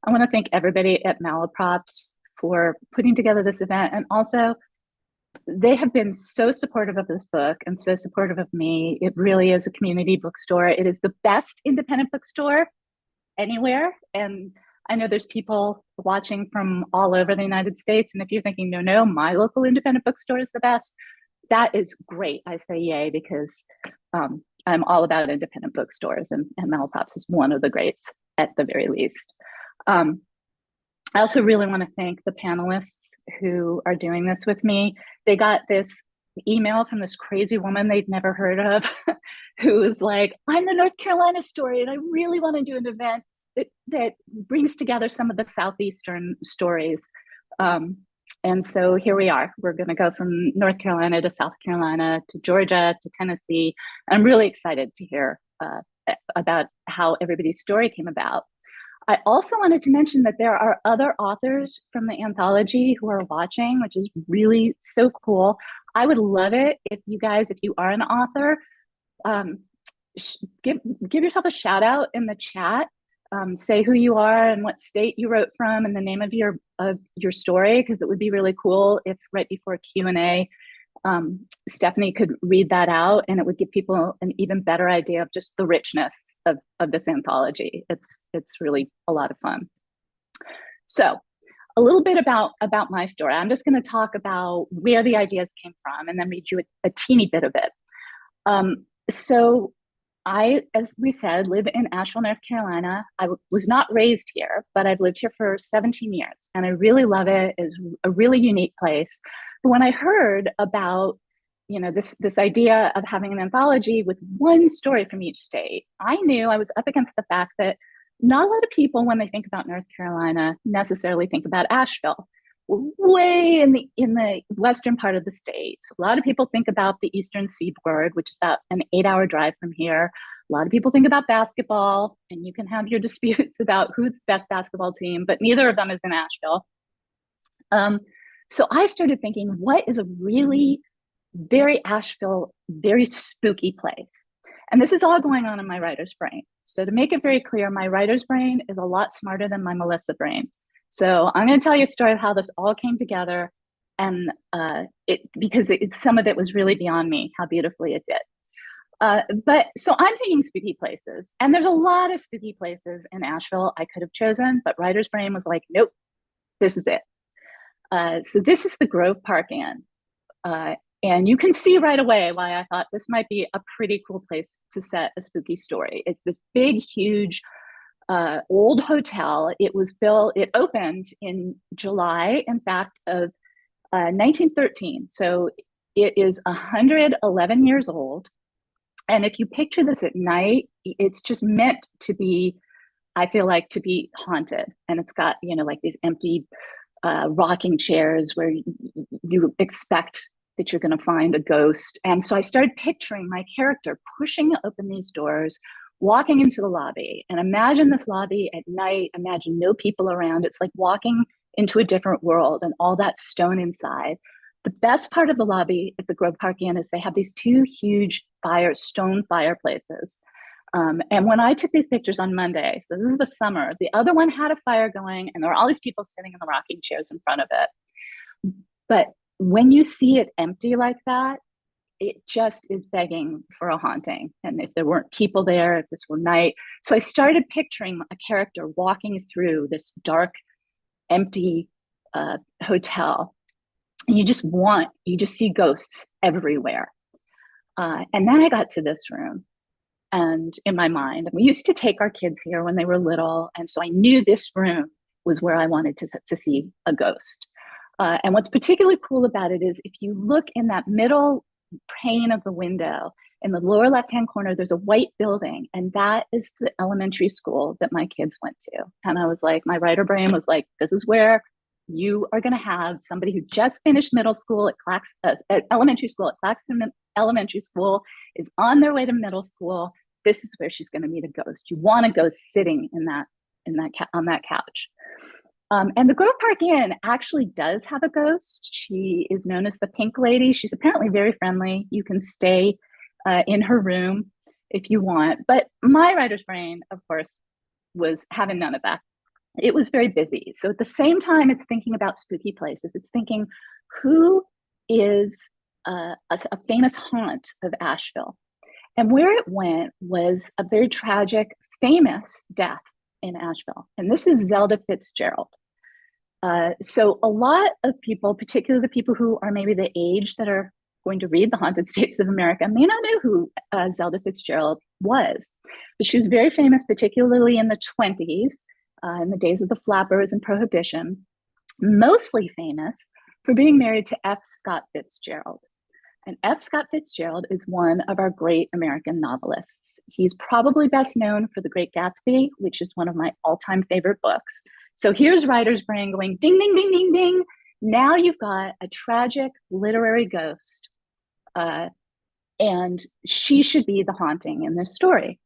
I want to thank everybody at Malaprops for putting together this event. And also, they have been so supportive of this book and so supportive of me. It really is a community bookstore. It is the best independent bookstore anywhere. And I know there's people watching from all over the United States. And if you're thinking, no, my local independent bookstore is the best, that is great. I say yay, because I'm all about independent bookstores, and Malaprops is one of the greats at the very least. I also really want to thank the panelists who are doing this with me. They got this email from this crazy woman they'd never heard of who was like, I'm the North Carolina story, and I really want to do an event that brings together some of the Southeastern stories. And so here we are. We're going to go from North Carolina to South Carolina to Georgia to Tennessee. I'm really excited to hear about how everybody's story came about. I also wanted to mention that there are other authors from the anthology who are watching, which is really so cool. I would love it if you guys, if you are an author, give yourself a shout out in the chat. Say who you are and what state you wrote from and the name of your story, because it would be really cool if right before Q&A, Stephanie could read that out, and it would give people an even better idea of just the richness of this anthology. It's really a lot of fun. So a little bit about my story. I'm just going to talk about where the ideas came from and then read you a teeny bit of it. So I, as we said, live in Asheville, North Carolina. I was not raised here, but I've lived here for 17 years, and I really love it. It's a really unique place. But when I heard about, this idea of having an anthology with one story from each state, I knew I was up against the fact that not a lot of people, when they think about North Carolina, necessarily think about Asheville. We're way in the western part of the state. So a lot of people think about the eastern seaboard, which is about an 8-hour drive from here. A lot of people think about basketball, and you can have your disputes about who's the best basketball team, but neither of them is in Asheville. So I started thinking, what is a really very Asheville, very spooky place? And this is all going on in my writer's brain. So to make it very clear, my writer's brain is a lot smarter than my Melissa brain. So I'm going to tell you a story of how this all came together, and because some of it was really beyond me, how beautifully it did. But so I'm thinking spooky places, and there's a lot of spooky places in Asheville I could have chosen, but writer's brain was like, nope, this is it. So this is the Grove Park Inn. And you can see right away why I thought this might be a pretty cool place to set a spooky story. It's this big, huge, old hotel. It opened in July, in fact, of 1913. So it is 111 years old. And if you picture this at night, it's just meant to be, I feel like, to be haunted. And it's got, like these empty rocking chairs where you expect that you're going to find a ghost. And so I started picturing my character pushing open these doors, walking into the lobby. And imagine this lobby at night, imagine no people around. It's like walking into a different world, and all that stone inside. The best part of the lobby at the Grove Park Inn is they have these two huge stone fireplaces. And when I took these pictures on Monday, so this is the summer, the other one had a fire going, and there were all these people sitting in the rocking chairs in front of it. But when you see it empty like that, it just is begging for a haunting. And if there weren't people there, if this were night. So I started picturing a character walking through this dark, empty hotel. And you just see ghosts everywhere. And then I got to this room. And in my mind, we used to take our kids here when they were little. And so I knew this room was where I wanted to see a ghost. And what's particularly cool about it is if you look in that middle pane of the window, in the lower left-hand corner, there's a white building, and that is the elementary school that my kids went to. And I was like, my writer brain was like, this is where you are going to have somebody who just finished middle school at elementary school at Claxton Elementary School, is on their way to middle school. This is where she's going to meet a ghost. You want a ghost sitting on that couch. And the Grove Park Inn actually does have a ghost. She is known as the Pink Lady. She's apparently very friendly. You can stay in her room if you want. But my writer's brain, of course, was having none of that. it was very busy. So at the same time, it's thinking about spooky places. It's thinking, who is a famous haunt of Asheville? And where it went was a very tragic, famous death in Asheville. And this is Zelda Fitzgerald. So a lot of people, particularly the people who are maybe the age that are going to read The Haunted States of America, may not know who Zelda Fitzgerald was. But she was very famous, particularly in the 20s, in the days of the flappers and Prohibition, mostly famous for being married to F. Scott Fitzgerald. And F. Scott Fitzgerald is one of our great American novelists. He's probably best known for The Great Gatsby, which is one of my all-time favorite books. So here's writer's brain going ding, ding, ding, ding, ding. Now you've got a tragic literary ghost, and she should be the haunting in this story.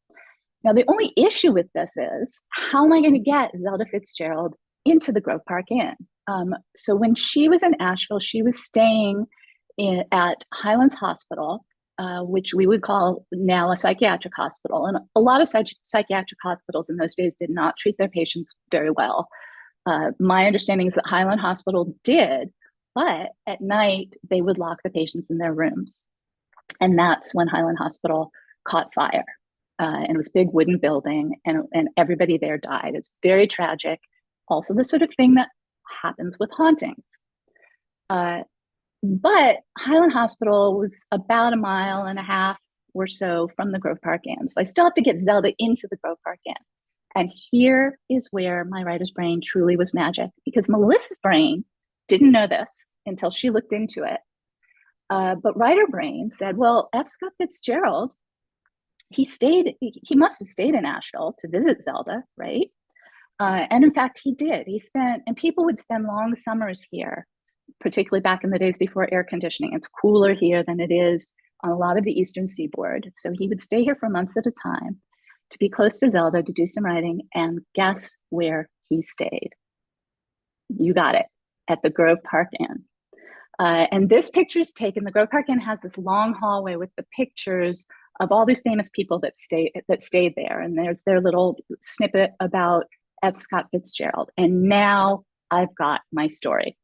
Now, the only issue with this is, how am I going to get Zelda Fitzgerald into the Grove Park Inn? So when she was in Asheville, she was staying at Highlands Hospital, which we would call now a psychiatric hospital. And a lot of psychiatric hospitals in those days did not treat their patients very well. My understanding is that Highland Hospital did, but at night they would lock the patients in their rooms. And that's when Highland Hospital caught fire. And it was a big wooden building, and everybody there died. It's very tragic. Also the sort of thing that happens with hauntings. But Highland Hospital was about 1.5 miles or so from the Grove Park Inn. So I still have to get Zelda into the Grove Park Inn. And here is where my writer's brain truly was magic, because Melissa's brain didn't know this until she looked into it. But writer brain said, well, F. Scott Fitzgerald, he must have stayed in Asheville to visit Zelda, right? And in fact, he did. And people would spend long summers here, particularly back in the days before air conditioning. It's cooler here than it is on a lot of the Eastern Seaboard. So he would stay here for months at a time to be close to Zelda, to do some writing, and guess where he stayed? You got it, at the Grove Park Inn. And this picture is taken, the Grove Park Inn has this long hallway with the pictures of all these famous people that stayed there. And there's their little snippet about F. Scott Fitzgerald. And now I've got my story.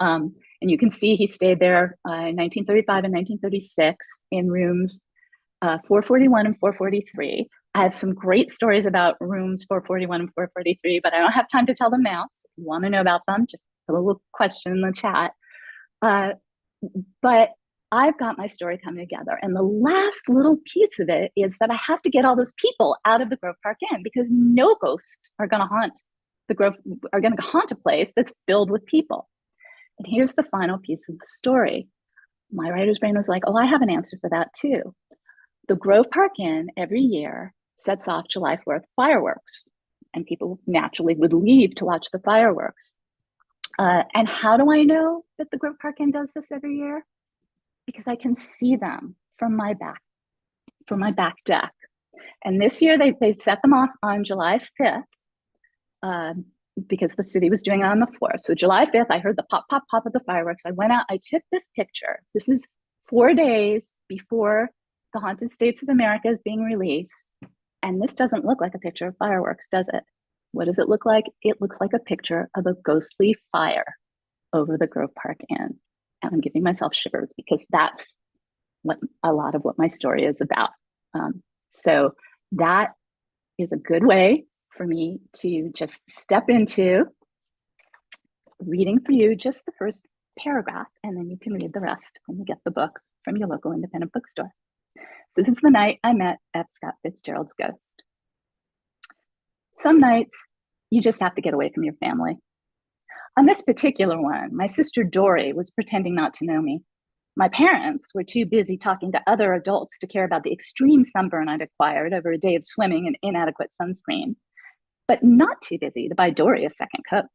And you can see he stayed there in 1935 and 1936 in rooms 441 and 443. I have some great stories about rooms 441 and 443, but I don't have time to tell them now. So if you want to know about them, just put a little question in the chat. But I've got my story coming together. And the last little piece of it is that I have to get all those people out of the Grove Park Inn, because no ghosts are going to haunt a place that's filled with people. And here's the final piece of the story. My writer's brain was like, oh, I have an answer for that too. The Grove Park Inn every year sets off July 4th fireworks, and people naturally would leave to watch the fireworks. And how do I know that the Grove Park Inn does this every year? Because I can see them from my back deck. And this year they set them off on July 5th, because the city was doing it on the 4th. So July 5th, I heard the pop, pop, pop of the fireworks. I went out, I took this picture. This is 4 days before The Haunted States of America is being released. And this doesn't look like a picture of fireworks, does it? What does it look like? It looks like a picture of a ghostly fire over the Grove Park Inn. And I'm giving myself shivers, because that's what a lot of what my story is about. So that is a good way for me to just step into reading for you just the first paragraph, and then you can read the rest when you get the book from your local independent bookstore. So this is the night I met F. Scott Fitzgerald's ghost. Some nights you just have to get away from your family. On this particular one, my sister Dory was pretending not to know me. My parents were too busy talking to other adults to care about the extreme sunburn I'd acquired over a day of swimming and inadequate sunscreen, but not too busy to buy Dory a second Coke.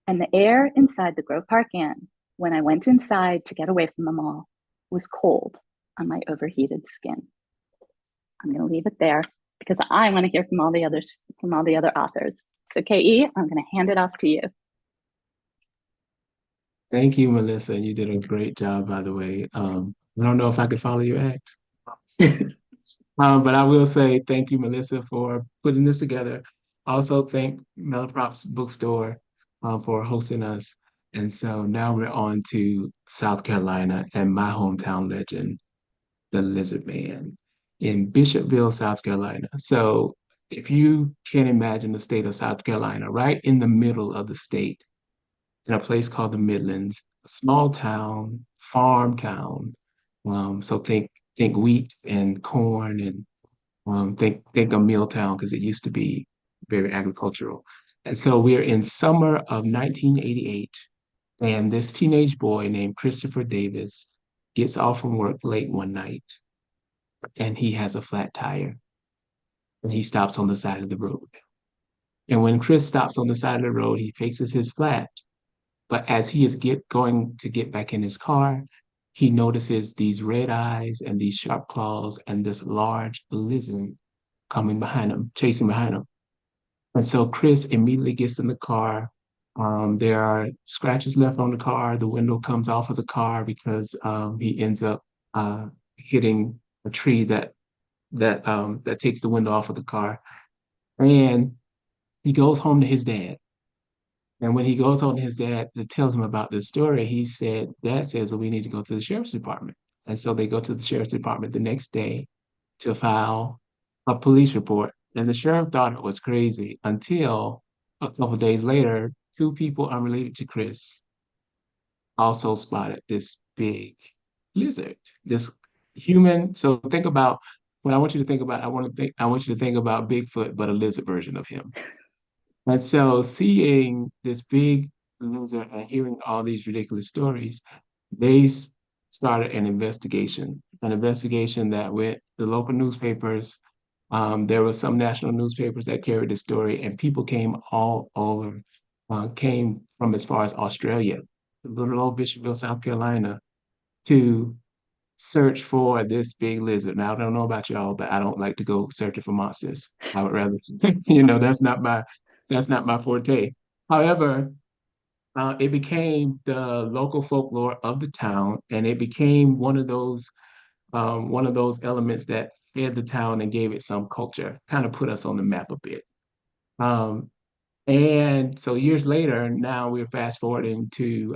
And the air inside the Grove Park Inn, when I went inside to get away from them all, was cold on my overheated skin. I'm going to leave it there, because I want to hear from all the other authors. So KE, I'm going to hand it off to you. Thank you, Melissa. You did a great job, by the way. I don't know if I could follow your act. But I will say thank you, Melissa, for putting this together. Also thank Malaprop's bookstore for hosting us. And so now we're on to South Carolina and my hometown legend, the Lizard Man in Bishopville, South Carolina. So if you can imagine the state of South Carolina, right in the middle of the state, in a place called the Midlands, a small town, farm town. So think wheat and corn and think a mill town because it used to be very agricultural. And so we're in summer of 1988, and this teenage boy named Christopher Davis gets off from work late one night, and he has a flat tire, and he stops on the side of the road. And when Chris stops on the side of the road, he faces his flat. But as he is going to get back in his car, he notices these red eyes and these sharp claws and this large lizard coming behind him, chasing behind him. And so Chris immediately gets in the car. There are scratches left on the car. The window comes off of the car because he ends up hitting a tree that takes the window off of the car. And he goes home to his dad. And when he goes home to his dad to tell him about this story, Dad says, well, we need to go to the sheriff's department. And so they go to the sheriff's department the next day to file a police report. And the sheriff thought it was crazy until a couple of days later, two people unrelated to Chris also spotted this big lizard, this human. So think about what I want you to think about. I want you to think about Bigfoot, but a lizard version of him. And so seeing this big lizard and hearing all these ridiculous stories, they started an investigation that went to local newspapers. There were some national newspapers that carried the story, and people came all over, came from as far as Australia, little old Bishopville, South Carolina, to search for this big lizard. Now, I don't know about y'all, but I don't like to go searching for monsters. I would rather, that's not my forte. However, it became the local folklore of the town, and it became one of those elements that fed the town and gave it some culture, kind of put us on the map a bit. Um, and so years later, now we're fast forwarding to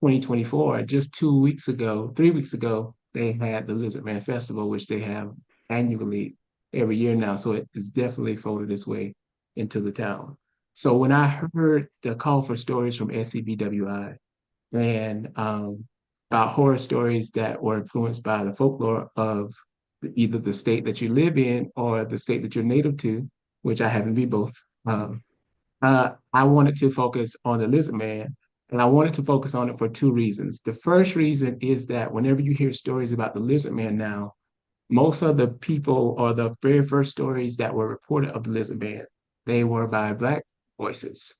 2024. Just 2 weeks ago, 3 weeks ago, they had the Lizard Man Festival, which they have annually every year now. So it is definitely folded its way into the town. So when I heard the call for stories from SCBWI and about horror stories that were influenced by the folklore of either the state that you live in or the state that you're native to, which I happen to be both, um, I wanted to focus on the Lizard Man, and I wanted to focus on it for two reasons. The first reason is that whenever you hear stories about the Lizard Man now, most of the people or the very first stories that were reported of the Lizard Man, they were by Black voices.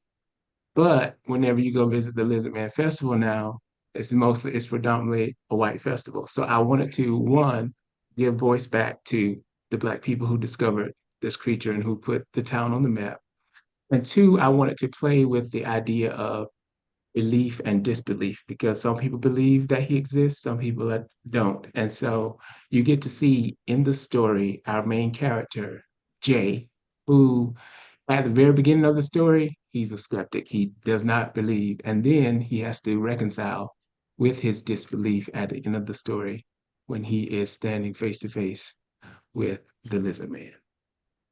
But whenever you go visit the Lizard Man Festival now, it's predominantly a white festival. So I wanted to, one, give voice back to the Black people who discovered this creature and who put the town on the map. And two, I wanted to play with the idea of belief and disbelief because some people believe that he exists, some people don't. And so you get to see in the story our main character, Jay, who at the very beginning of the story, he's a skeptic. He does not believe. And then he has to reconcile with his disbelief at the end of the story when he is standing face to face with the lizard man.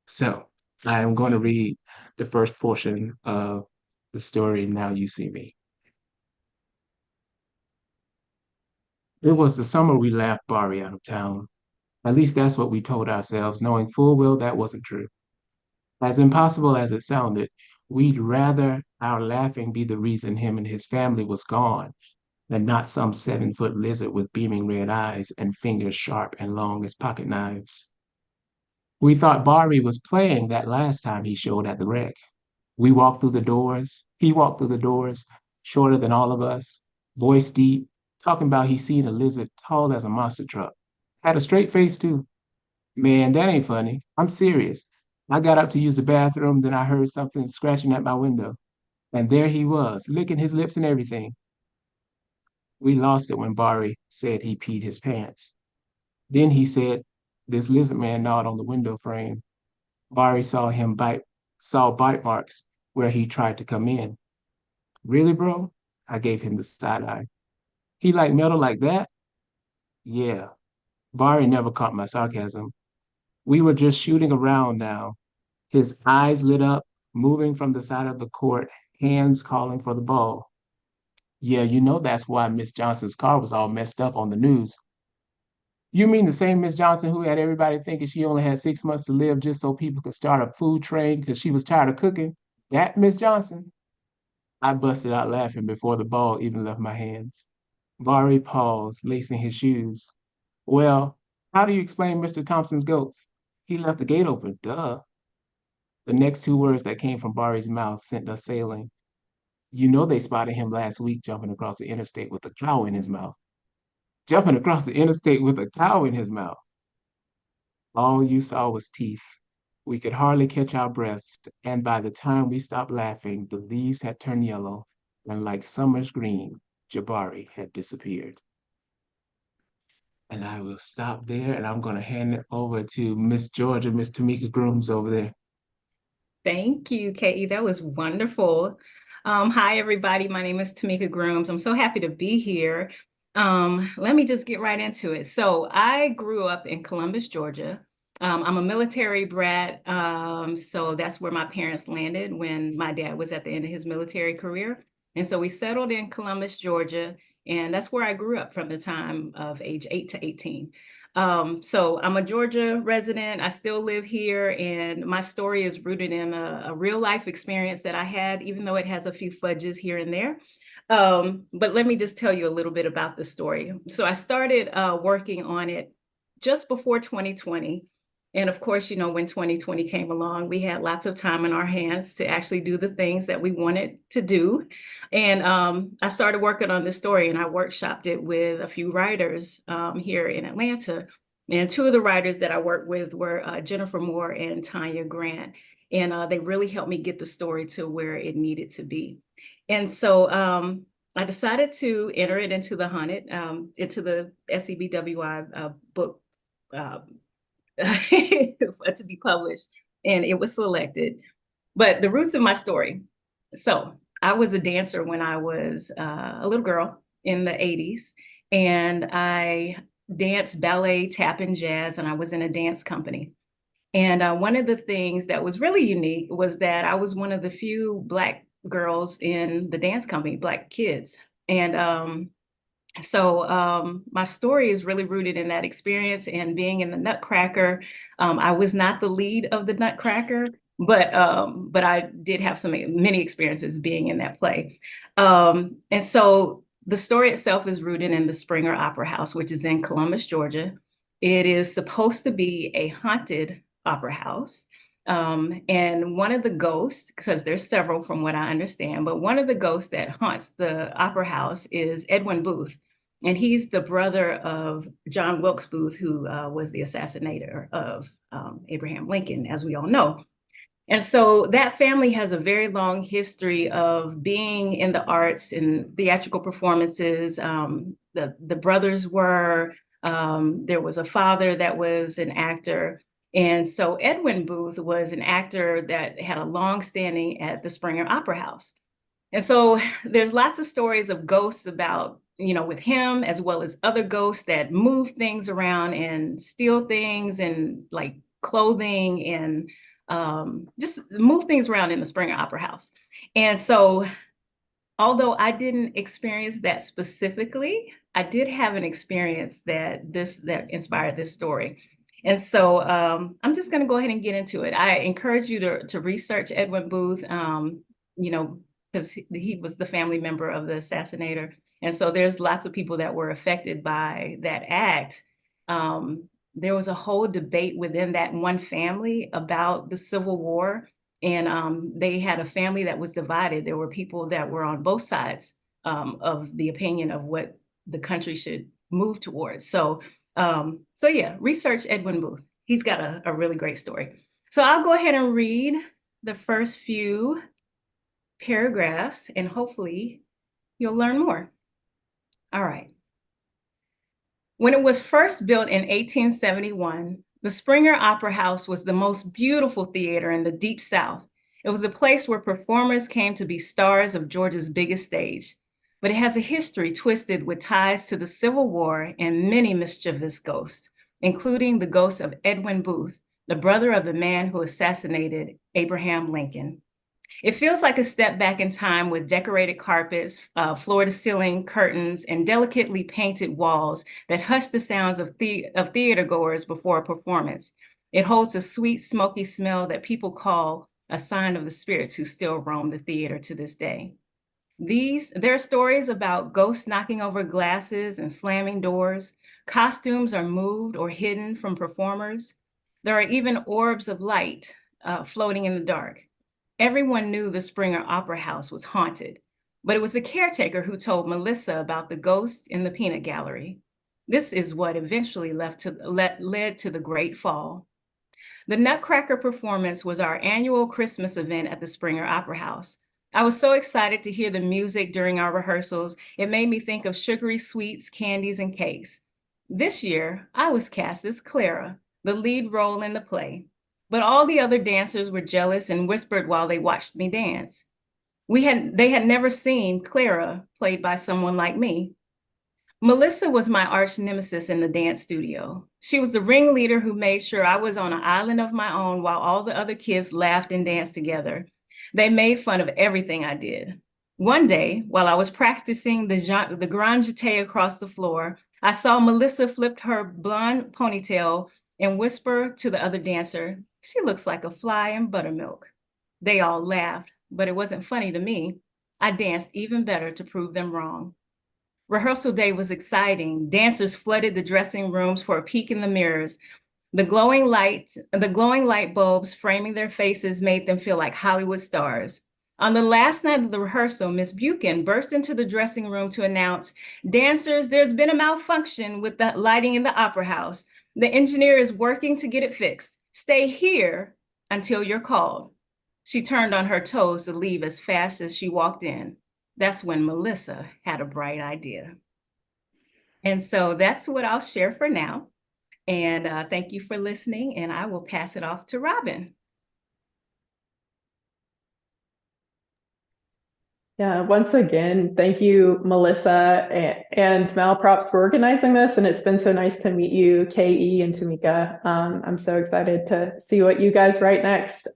So I am going to read the first portion of the story, Now You See Me. It was the summer we laughed Bari out of town. At least that's what we told ourselves, knowing full well that wasn't true. As impossible as it sounded, we'd rather our laughing be the reason him and his family was gone than not some 7-foot lizard with beaming red eyes and fingers sharp and long as pocket knives. We thought Bari was playing that last time he showed at the wreck. We walked through the doors. He walked through the doors, shorter than all of us, voice deep, talking about he seen a lizard tall as a monster truck. Had a straight face, too. Man, that ain't funny. I'm serious. I got up to use the bathroom, then I heard something scratching at my window. And there he was, licking his lips and everything. We lost it when Bari said he peed his pants. Then he said this lizard man gnawed on the window frame. Bari saw bite marks where he tried to come in. Really, bro? I gave him the side eye. He like metal like that? Yeah. Barry never caught my sarcasm. We were just shooting around now. His eyes lit up, moving from the side of the court, hands calling for the ball. Yeah, you know that's why Miss Johnson's car was all messed up on the news. You mean the same Miss Johnson who had everybody thinking she only had 6 months to live just so people could start a food train because she was tired of cooking? That Miss Johnson? I busted out laughing before the ball even left my hands. Vari paused, lacing his shoes. Well, how do you explain Mr. Thompson's goats? He left the gate open, duh. The next two words that came from Bari's mouth sent us sailing. You know they spotted him last week jumping across the interstate with a cow in his mouth. Jumping across the interstate with a cow in his mouth. All you saw was teeth. We could hardly catch our breaths, and by the time we stopped laughing, the leaves had turned yellow, and like summer's green, Jabari had disappeared. And I will stop there, and I'm going to hand it over to Miss Georgia, Miss TeMika Grooms over there. Thank you, Katie. That was wonderful. Hi, everybody. My name is TeMika Grooms. I'm so happy to be here. Let me just get right into it. So I grew up in Columbus, Georgia. I'm a military brat. So that's where my parents landed when my dad was at the end of his military career. And so we settled in Columbus, Georgia, and that's where I grew up from the time of age 8 to 18. So I'm a Georgia resident. I still live here, and my story is rooted in a real life experience that I had, even though it has a few fudges here and there. But let me just tell you a little bit about the story. So I started working on it just before 2020. And of course, you know, when 2020 came along, we had lots of time in our hands to actually do the things that we wanted to do. And I started working on this story, and I workshopped it with a few writers here in Atlanta. And two of the writers that I worked with were Jennifer Moore and Tanya Grant. And they really helped me get the story to where it needed to be. And so I decided to enter it into the Haunted, into the SEBWI book to be published, and it was selected. But the roots of my story. So I was a dancer when I was a little girl in the 80s, and I danced ballet, tap, and jazz, and I was in a dance company. And one of the things that was really unique was that I was one of the few Black girls in the dance company, Black kids. And so my story is really rooted in that experience and being in the Nutcracker. I was not the lead of the Nutcracker, but I did have many experiences being in that play. And so the story itself is rooted in the Springer Opera House, which is in Columbus, Georgia. It is supposed to be a haunted opera house. And one of the ghosts, because there's several from what I understand, but one of the ghosts that haunts the opera house is Edwin Booth. And he's the brother of John Wilkes Booth, who was the assassinator of Abraham Lincoln, as we all know. And so that family has a very long history of being in the arts and theatrical performances. The brothers were, there was a father that was an actor. And so Edwin Booth was an actor that had a long standing at the Springer Opera House. And so there's lots of stories of ghosts about, you know, with him, as well as other ghosts that move things around and steal things and like clothing and just move things around in the Springer Opera House. And so although I didn't experience that specifically, I did have an experience that inspired this story. And so I'm just going to go ahead and get into it. I encourage you to research Edwin Booth, you know, because he was the family member of the assassinator. And so there's lots of people that were affected by that act. There was a whole debate within that one family about the Civil War. And they had a family that was divided. There were people that were on both sides of the opinion of what the country should move towards. So yeah, research Edwin Booth. He's got a really great story. So I'll go ahead and read the first few paragraphs, and hopefully you'll learn more. All right. When it was first built in 1871, the Springer Opera House was the most beautiful theater in the Deep South, It was a place where performers came to be stars of Georgia's biggest stage, but it has a history twisted with ties to the Civil War and many mischievous ghosts, including the ghost of Edwin Booth, the brother of the man who assassinated Abraham Lincoln. It feels like a step back in time with decorated carpets, floor-to-ceiling curtains, and delicately painted walls that hush the sounds of theater goers before a performance. It holds a sweet, smoky smell that people call a sign of the spirits who still roam the theater to this day. There are stories about ghosts knocking over glasses and slamming doors. Costumes are moved or hidden from performers. There are even orbs of light floating in the dark. Everyone knew the Springer Opera House was haunted, but it was the caretaker who told Melissa about the ghosts in the peanut gallery. This is what eventually led to the Great Fall. The Nutcracker performance was our annual Christmas event at the Springer Opera House. I was so excited to hear the music during our rehearsals. It made me think of sugary sweets, candies, and cakes. This year, I was cast as Clara, the lead role in the play. But all the other dancers were jealous and whispered while they watched me dance. They had never seen Clara played by someone like me. Melissa was my arch nemesis in the dance studio. She was the ringleader who made sure I was on an island of my own while all the other kids laughed and danced together. They made fun of everything I did. One day, while I was practicing the grand jeté across the floor, I saw Melissa flip her blonde ponytail and whisper to the other dancer, "She looks like a fly in buttermilk." They all laughed, but it wasn't funny to me. I danced even better to prove them wrong. Rehearsal day was exciting. Dancers flooded the dressing rooms for a peek in the mirrors. The glowing light bulbs framing their faces made them feel like Hollywood stars. On the last night of the rehearsal, Miss Buchan burst into the dressing room to announce, "Dancers, there's been a malfunction with the lighting in the opera house. The engineer is working to get it fixed. Stay here until you're called." She turned on her toes to leave as fast as she walked in. That's when Melissa had a bright idea. And so that's what I'll share for now. And thank you for listening, and I will pass it off to Robyn. Yeah, once again, thank you, Melissa and Malaprops for organizing this. And it's been so nice to meet you, KE and TeMika. I'm so excited to see what you guys write next.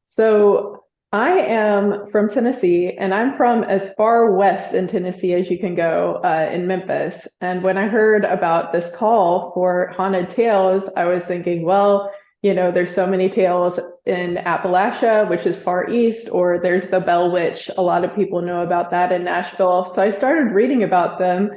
So I am from Tennessee, and I'm from as far west in Tennessee as you can go, in Memphis. And when I heard about this call for haunted tales, I was thinking, well, you know, there's so many tales in Appalachia, which is far east, or there's the Bell Witch. A lot of people know about that in Nashville. So I started reading about them.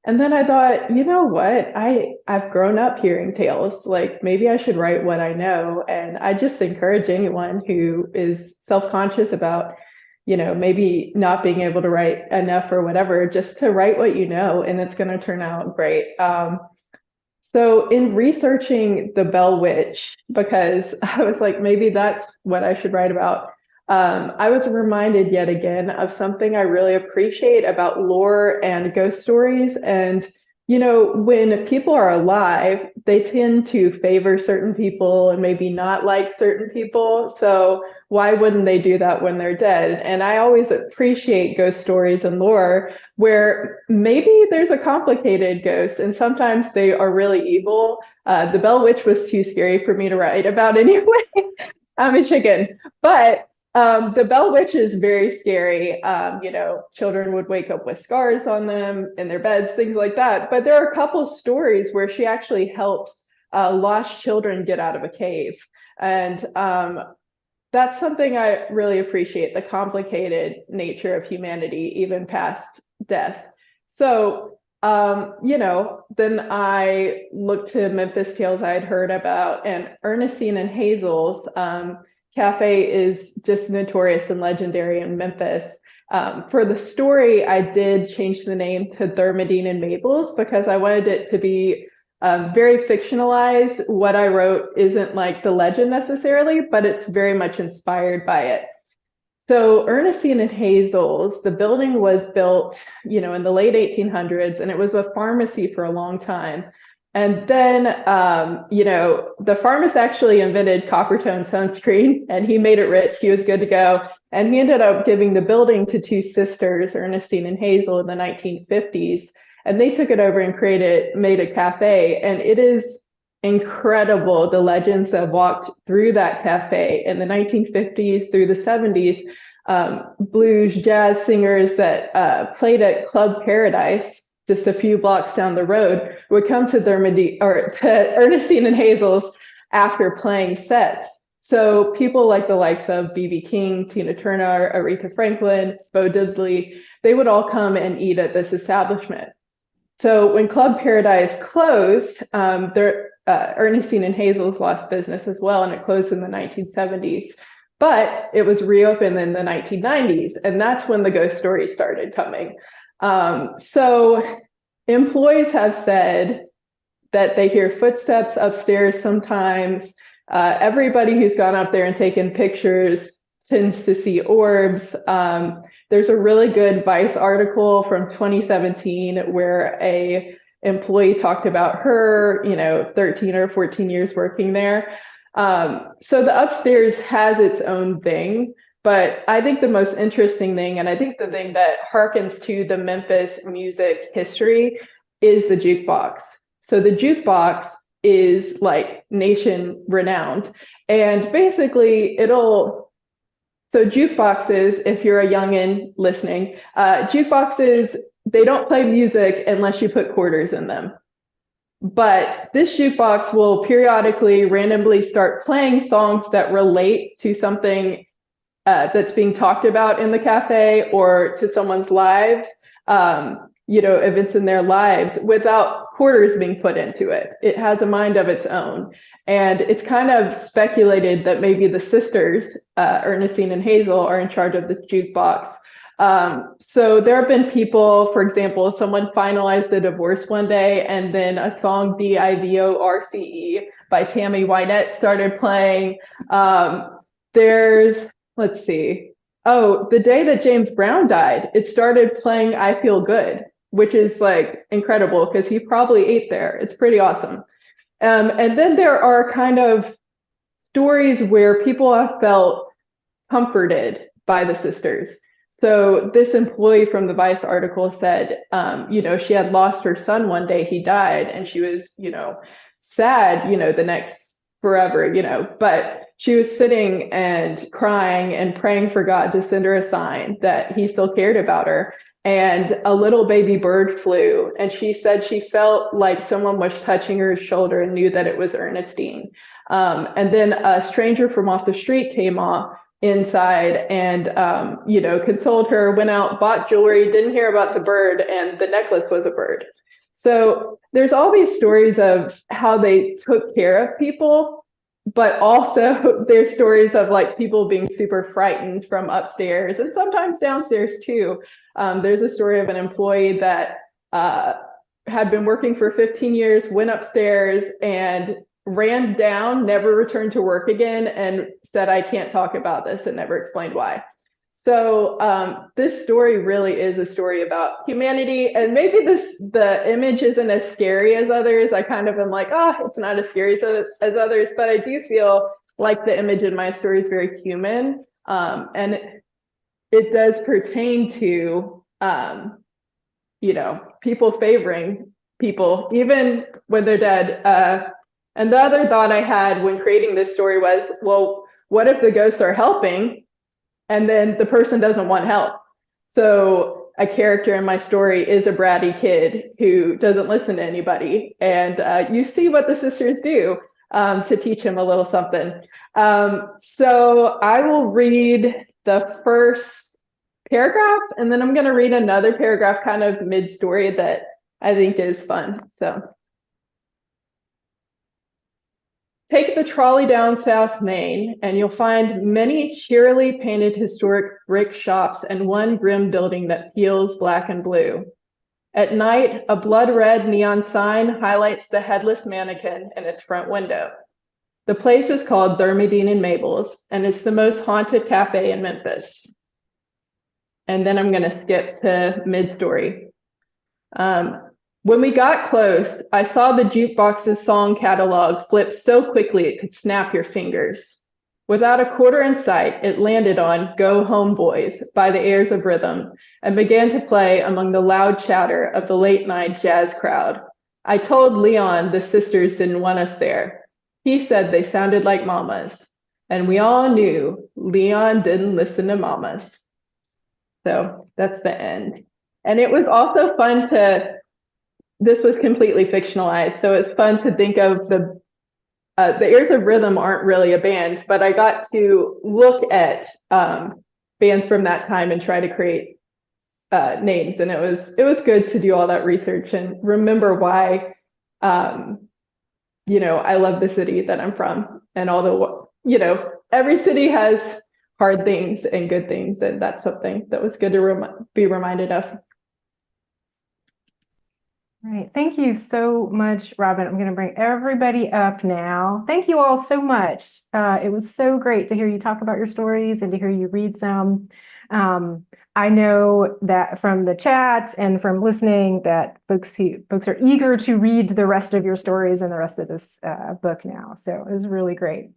And then I thought, you know what? I've grown up hearing tales. Like, maybe I should write what I know. And I just encourage anyone who is self-conscious about, you know, maybe not being able to write enough or whatever, just to write what you know, and it's going to turn out great. So in researching the Bell Witch, because I was like, maybe that's what I should write about, I was reminded yet again of something I really appreciate about lore and ghost stories. And, you know, when people are alive, they tend to favor certain people and maybe not like certain people. So why wouldn't they do that when they're dead? And I always appreciate ghost stories and lore where maybe there's a complicated ghost and sometimes they are really evil. The Bell Witch was too scary for me to write about anyway. I'm a chicken, but the Bell Witch is very scary. You know, children would wake up with scars on them in their beds, things like that. But there are a couple stories where she actually helps lost children get out of a cave. And that's something I really appreciate, the complicated nature of humanity, even past death. So, you know, then I looked to Memphis tales I had heard about, and Ernestine and Hazel's cafe is just notorious and legendary in Memphis. For the story, I did change the name to Thermidine and Mabel's because I wanted it to be very fictionalized. What I wrote isn't like the legend necessarily, but it's very much inspired by it. So Ernestine and Hazel's, the building was built, you know, in the late 1800s, and it was a pharmacy for a long time. And then, the pharmacist actually invented Coppertone sunscreen, and he made it rich. He was good to go. And he ended up giving the building to two sisters, Ernestine and Hazel, in the 1950s. And they took it over and made a cafe. And it is incredible, the legends that walked through that cafe in the 1950s through the 70s. Blues, jazz singers that played at Club Paradise, just a few blocks down the road, would come to to Ernestine and Hazel's after playing sets. So people like the likes of B.B. King, Tina Turner, Aretha Franklin, Bo Diddley, they would all come and eat at this establishment. So when Club Paradise closed, Ernestine and Hazel's lost business as well, and it closed in the 1970s. But it was reopened in the 1990s, and that's when the ghost stories started coming. So employees have said that they hear footsteps upstairs sometimes. Everybody who's gone up there and taken pictures tends to see orbs. There's a really good Vice article from 2017 where a employee talked about her, 13 or 14 years working there. So the upstairs has its own thing, but I think the most interesting thing, and I think the thing that harkens to the Memphis music history, is the jukebox. So the jukebox is like nation renowned, and basically so jukeboxes, if you're a youngin listening, jukeboxes, they don't play music unless you put quarters in them. But this jukebox will periodically randomly start playing songs that relate to something that's being talked about in the cafe or to someone's lives, events in their lives without quarters being put into it. It has a mind of its own. And it's kind of speculated that maybe the sisters, Ernestine and Hazel, are in charge of the jukebox. So there have been people, for example, someone finalized a divorce one day, and then a song DIVORCE by Tammy Wynette started playing. Let's see. Oh, the day that James Brown died, it started playing I Feel Good, which is like incredible because he probably ate there. It's pretty awesome. And then there are kind of stories where people have felt comforted by the sisters. So this employee from the Vice article said, she had lost her son one day, he died, and she was, sad, the next forever, but she was sitting and crying and praying for God to send her a sign that he still cared about her. And a little baby bird flew, and she said she felt like someone was touching her shoulder and knew that it was Ernestine. And then a stranger from off the street came inside and, consoled her, went out, bought jewelry, didn't hear about the bird, and the necklace was a bird. So there's all these stories of how they took care of people, but also there's stories of like people being super frightened from upstairs and sometimes downstairs too. There's a story of an employee that had been working for 15 years, went upstairs and ran down, never returned to work again, and said, I can't talk about this, and never explained why. So this story really is a story about humanity, and maybe the image isn't as scary as others. I kind of am like, it's not as scary as others, but I do feel like the image in my story is very human, and it does pertain to, people favoring people, even when they're dead. And the other thought I had when creating this story was, well, what if the ghosts are helping and then the person doesn't want help? So a character in my story is a bratty kid who doesn't listen to anybody. And you see what the sisters do to teach him a little something. So I will read the first paragraph, and then I'm going to read another paragraph kind of mid-story that I think is fun. So. Take the trolley down South Main, and you'll find many cheerily painted historic brick shops and one grim building that peels black and blue. At night, a blood-red neon sign highlights the headless mannequin in its front window. The place is called Thermidine and Mabel's, and it's the most haunted cafe in Memphis. And then I'm going to skip to mid-story. When we got close, I saw the jukebox's song catalog flip so quickly it could snap your fingers. Without a quarter in sight, it landed on Go Home Boys by the Heirs of Rhythm and began to play among the loud chatter of the late night jazz crowd. I told Leon the sisters didn't want us there. He said they sounded like mamas. And we all knew Leon didn't listen to mamas. So that's the end. And it was also fun this was completely fictionalized. So it's fun to think of the Heirs of Rhythm aren't really a band, but I got to look at bands from that time and try to create names. And it was good to do all that research and remember why, I love the city that I'm from and all every city has hard things and good things. And that's something that was good to be reminded of. All right. Thank you so much, Robyn. I'm going to bring everybody up now. Thank you all so much. It was so great to hear you talk about your stories and to hear you read some. I know that from the chat and from listening that folks are eager to read the rest of your stories and the rest of this book now. So it was really great.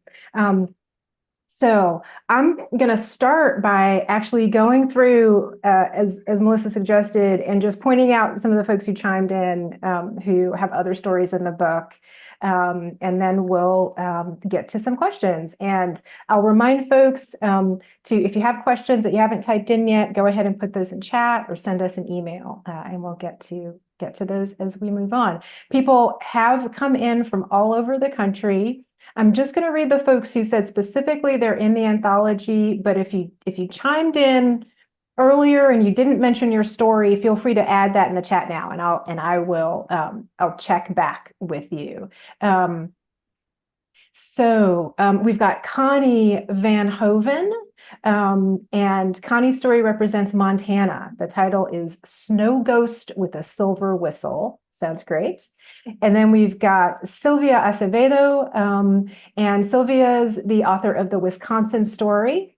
So I'm going to start by actually going through, as Melissa suggested, and just pointing out some of the folks who chimed in who have other stories in the book. And then we'll get to some questions. And I'll remind folks if you have questions that you haven't typed in yet, go ahead and put those in chat or send us an email, and we'll get to those as we move on. People have come in from all over the country. I'm just going to read the folks who said specifically they're in the anthology, but if you chimed in earlier and you didn't mention your story, feel free to add that in the chat now, and I'll check back with you. So we've got Connie Van Hoven, and Connie's story represents Montana. The title is Snow Ghost with a Silver Whistle. Sounds great. And then we've got Sylvia Acevedo, and Sylvia's the author of the Wisconsin story.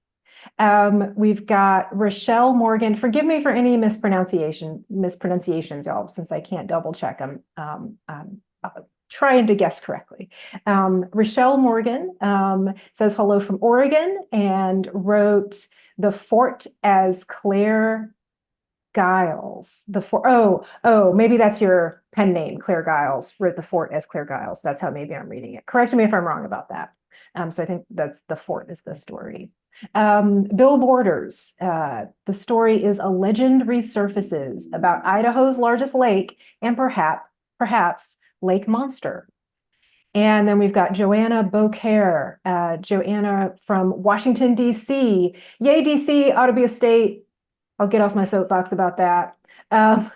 We've got Rochelle Morgan. Forgive me for any mispronunciations, y'all, since I can't double check them. Trying to guess correctly. Rochelle Morgan says hello from Oregon and wrote The Fort as Claire Giles. Maybe that's your pen name, Claire Giles. Wrote The Fort as Claire Giles. That's how maybe I'm reading it. Correct me if I'm wrong about that. So I think that's The Fort is the story. Bill Borders. The story is A Legend Resurfaces about Idaho's largest lake and perhaps Lake Monster. And then we've got Joanna Beaucaire. Joanna from Washington, D.C. Yay, D.C. ought to be a state. I'll get off my soapbox about that. And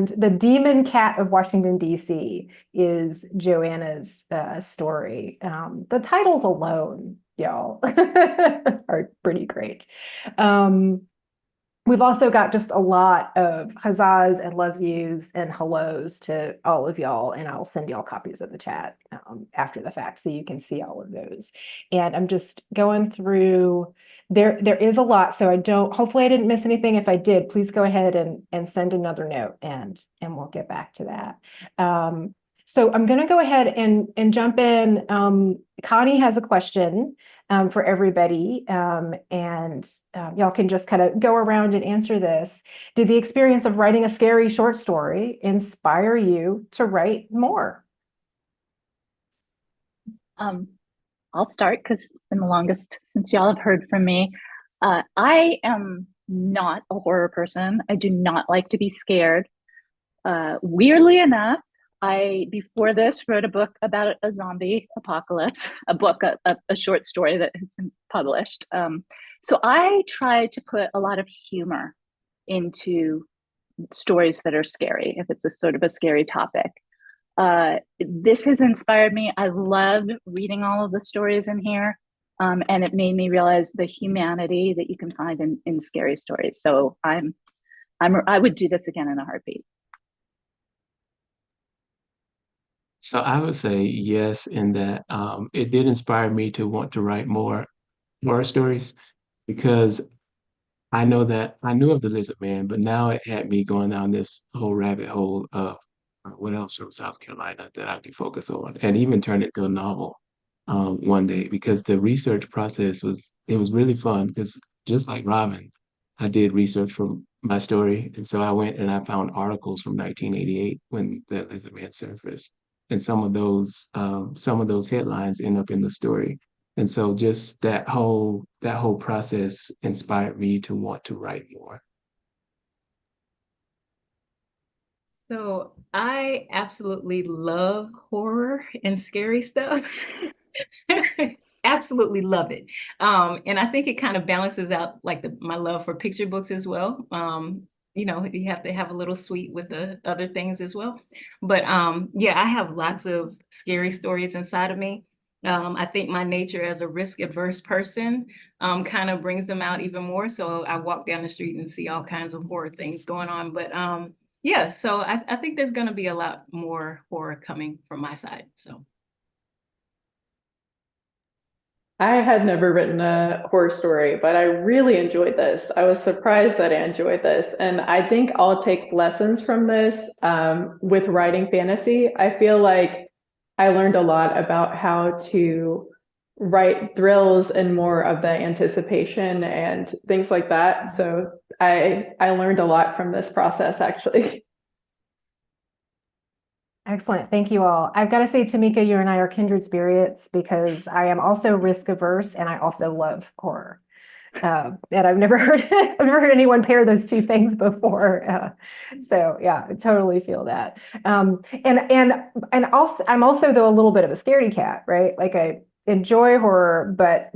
The Demon Cat of Washington, D.C. is Joanna's story. The titles alone, y'all, are pretty great. We've also got just a lot of huzzas and loves yous and hellos to all of y'all, and I'll send y'all copies of the chat after the fact so you can see all of those. And I'm just going through. There is a lot, so hopefully I didn't miss anything. If I did, please go ahead and send another note and we'll get back to that. So I'm going to go ahead and jump in. Connie has a question for everybody, and y'all can just kind of go around and answer this. Did the experience of writing a scary short story inspire you to write more? I'll start because it's been the longest since y'all have heard from me. I am not a horror person. I do not like to be scared. Weirdly enough, I, before this, wrote a book about a zombie apocalypse, a short story that has been published. So I try to put a lot of humor into stories that are scary, if it's a sort of a scary topic. This has inspired me. I loved reading all of the stories in here, and it made me realize the humanity that you can find in scary stories. So I would do this again in a heartbeat. So I would say yes, in that it did inspire me to want to write more horror stories, because I know that I knew of the Lizard Man, but now it had me going down this whole rabbit hole of what else from South Carolina that I could focus on, and even turn it to a novel one day because the research process was really fun because just like Robyn, I did research from my story, and so I went and I found articles from 1988 when the Lizard Man surfaced, and some of those headlines end up in the story. And so just that whole process inspired me to want to write more. So I absolutely love horror and scary stuff. Absolutely love it. And I think it kind of balances out like my love for picture books as well. You have to have a little sweet with the other things as well. But yeah, I have lots of scary stories inside of me. I think my nature as a risk-averse person kind of brings them out even more. So I walk down the street and see all kinds of horror things going on. But yeah, so I think there's going to be a lot more horror coming from my side. So. I had never written a horror story, but I really enjoyed this. I was surprised that I enjoyed this. And I think I'll take lessons from this with writing fantasy. I feel like I learned a lot about how to write thrills and more of the anticipation and things like that. So I learned a lot from this process, actually. Excellent. Thank you all. I've got to say, TeMika, you and I are kindred spirits because I am also risk averse and I also love horror. And I've never heard I've never heard anyone pair those two things before. So yeah, I totally feel that. And also I'm also though a little bit of a scaredy cat, right? Like I enjoy horror, but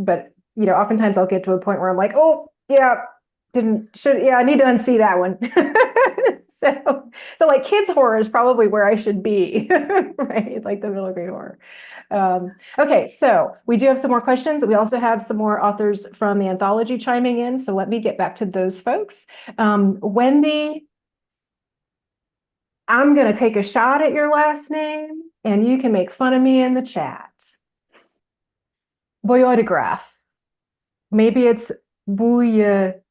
oftentimes I'll get to a point where I'm like, oh yeah, I need to unsee that one. So like kids horror is probably where I should be, right? Like the middle grade horror. Okay, so we do have some more questions. We also have some more authors from the anthology chiming in. So let me get back to those folks. Wendy, I'm going to take a shot at your last name and you can make fun of me in the chat. Boyotograph. Maybe it's Boyotograph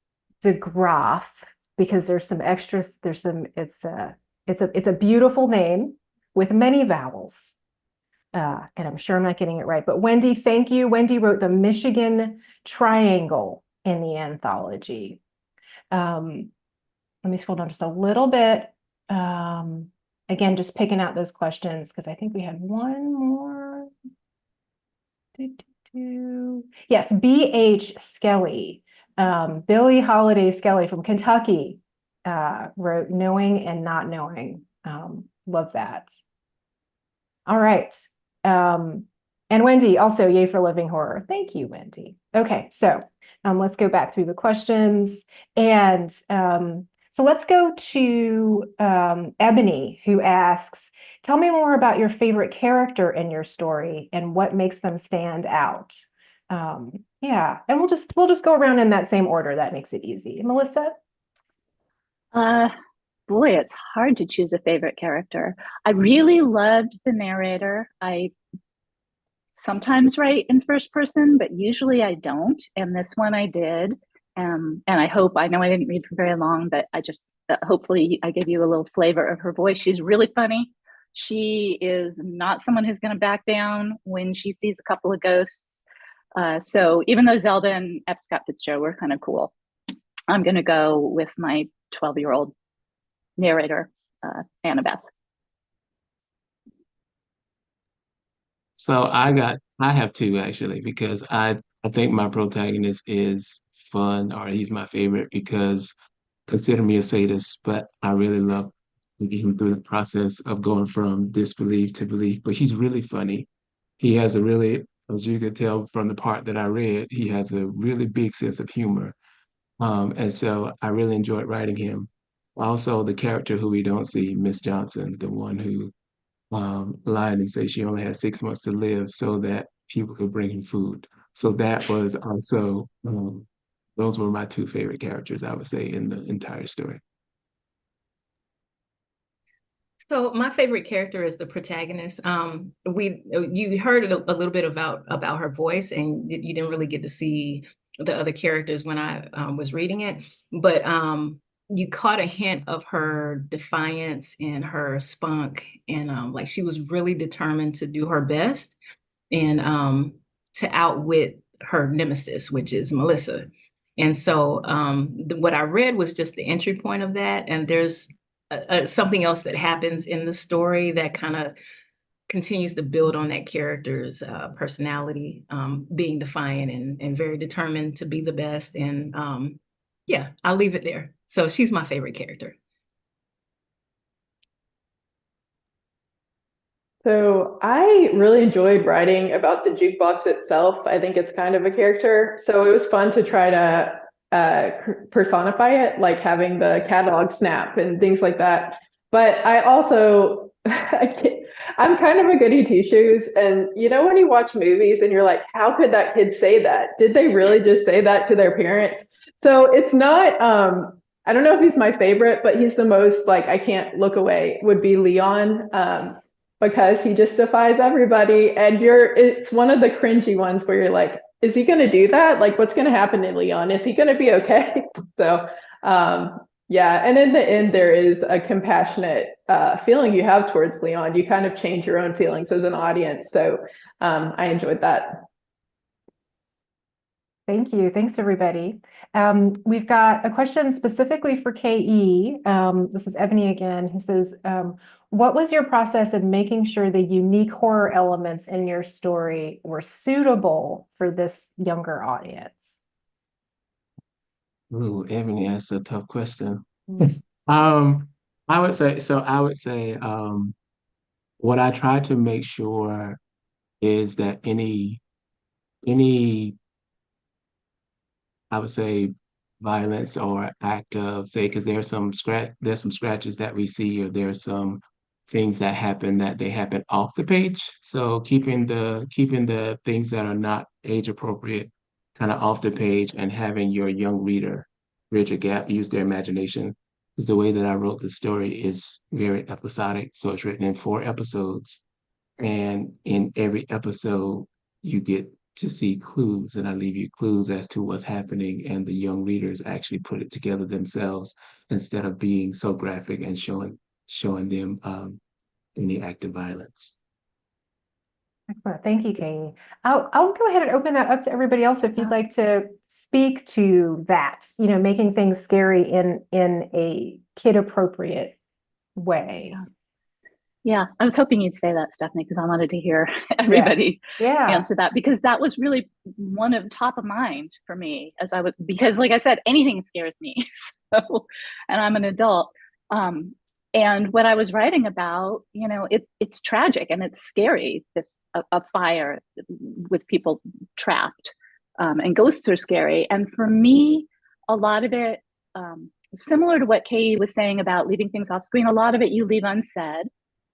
because there's some extras. It's a beautiful name with many vowels. And I'm sure I'm not getting it right, but Wendy, thank you. Wendy wrote the Michigan Triangle in the anthology. Let me scroll down just a little bit. Again, just picking out those questions because I think we had one more. Yes, B.H. Skelly. Billie Holiday Skelly from Kentucky wrote Knowing and Not Knowing. Love that. All right. And Wendy, also yay for living horror. Thank you, Wendy. Okay, so let's go back through the questions. And so let's go to Ebony, who asks, tell me more about your favorite character in your story and what makes them stand out. Yeah, and we'll just go around in that same order. That makes it easy. Melissa? Boy, it's hard to choose a favorite character. I really loved the narrator. I sometimes write in first person, but usually I don't. And this one I did. And I know I didn't read for very long, but I just, hopefully I give you a little flavor of her voice. She's really funny. She is not someone who's going to back down when she sees a couple of ghosts. So even though Zelda and F. Scott Fitzgerald were kind of cool, I'm going to go with my 12-year-old narrator, Annabeth. So I have two actually because I think my protagonist is fun or he's my favorite because consider me a sadist, but I really love taking him through the process of going from disbelief to belief. But he's really funny. He has a really, as you could tell from the part that I read, he has a really big sense of humor. And so I really enjoyed writing him. Also, the character who we don't see, Miss Johnson, the one who lied and said she only had 6 months to live so that people could bring him food. So that was also, those were my two favorite characters, I would say, in the entire story. So my favorite character is the protagonist. You heard a little bit about her voice, and you didn't really get to see the other characters when I was reading it, but you caught a hint of her defiance and her spunk, and like she was really determined to do her best and to outwit her nemesis, which is Melissa. And so what I read was just the entry point of that, and there's something else that happens in the story that kind of continues to build on that character's personality, being defiant and very determined to be the best. And yeah, I'll leave it there. So she's my favorite character. So I really enjoyed writing about the jukebox itself. I think it's kind of a character. So it was fun to try to personify it, like having the catalog snap and things like that. But I also, I'm kind of a goody two shoes. And you know, when you watch movies and you're like, how could that kid say that? Did they really just say that to their parents? So it's not, I don't know if he's my favorite, but he's the most like, I can't look away, would be Leon. Because he just defies everybody, and it's one of the cringy ones where you're like, is he going to do that? Like, what's going to happen to Leon? Is he going to be okay? So yeah, and in the end there is a compassionate feeling you have towards Leon. You kind of change your own feelings as an audience, so I enjoyed that. Thank you. Thanks, everybody. We've got a question specifically for KE. This is Ebony again, who says, what was your process of making sure the unique horror elements in your story were suitable for this younger audience? Ooh, Ebony, that's a tough question. I would say, what I try to make sure is that any I would say violence or act of, say, because there's some scratches that we see, or there's some things that they happen off the page. So keeping the things that are not age appropriate kind of off the page, and having your young reader bridge a gap, use their imagination. Because the way that I wrote the story is very episodic. So it's written in 4 episodes. And in every episode, you get to see clues, and I leave you clues as to what's happening, and the young readers actually put it together themselves instead of being so graphic and showing them any act of violence. Excellent. Thank you, Katie. I'll go ahead and open that up to everybody else if you'd like to speak to that, making things scary in a kid-appropriate way. Yeah, I was hoping you'd say that, Stephanie, because I wanted to hear everybody answer that, because that was really one of top of mind for me because like I said, anything scares me. So, and I'm an adult. And what I was writing about, it's tragic and it's scary, a fire with people trapped, and ghosts are scary. And for me, a lot of it, similar to what Kay was saying about leaving things off screen, a lot of it you leave unsaid.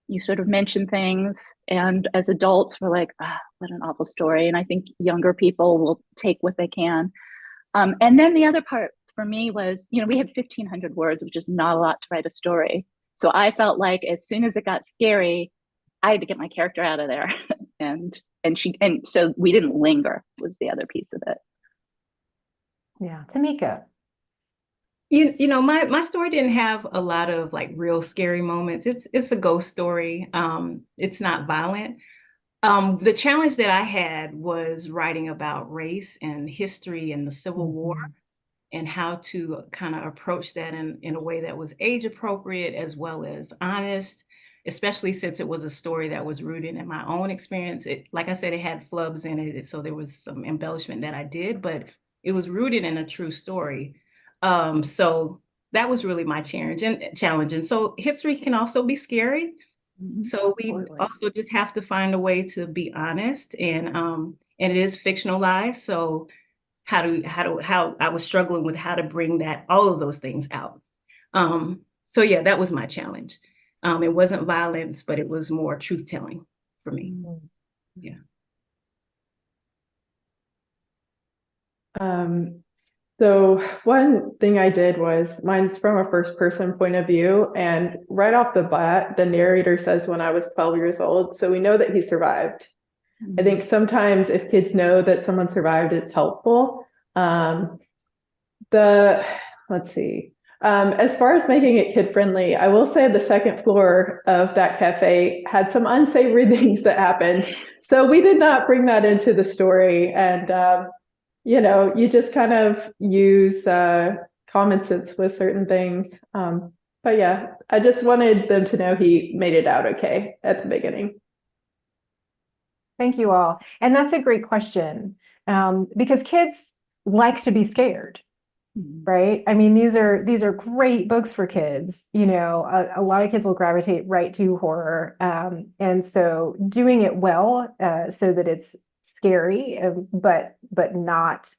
You sort of mention things, and as adults, we're like, what an awful story. And I think younger people will take what they can. And then the other part for me was, we had 1,500 words, which is not a lot to write a story. So I felt like as soon as it got scary, I had to get my character out of there. and so we didn't linger, was the other piece of it. Yeah. TeMika. My story didn't have a lot of like real scary moments. It's a ghost story. It's not violent. The challenge that I had was writing about race and history and the Civil War, and how to kind of approach that in a way that was age appropriate as well as honest, especially since it was a story that was rooted in my own experience. Like I said, it had flubs in it, so there was some embellishment that I did, but it was rooted in a true story. So that was really my challenge. And so history can also be scary. So we also just have to find a way to be honest, and it is fictionalized. So how I was struggling with how to bring all of those things out. So yeah, that was my challenge. It wasn't violence, but it was more truth telling for me. Yeah. So one thing I did was, mine's from a first person point of view, and right off the bat, the narrator says when I was 12 years old, so we know that he survived. I think sometimes if kids know that someone survived, it's helpful. Let's see. As far as making it kid friendly, I will say the second floor of that cafe had some unsavory things that happened. So we did not bring that into the story. And, you just kind of use common sense with certain things. But yeah, I just wanted them to know he made it out okay at the beginning. Thank you all. And that's a great question, because kids like to be scared, right? I mean, these are great books for kids. A lot of kids will gravitate right to horror. And so doing it well, so that it's scary, but not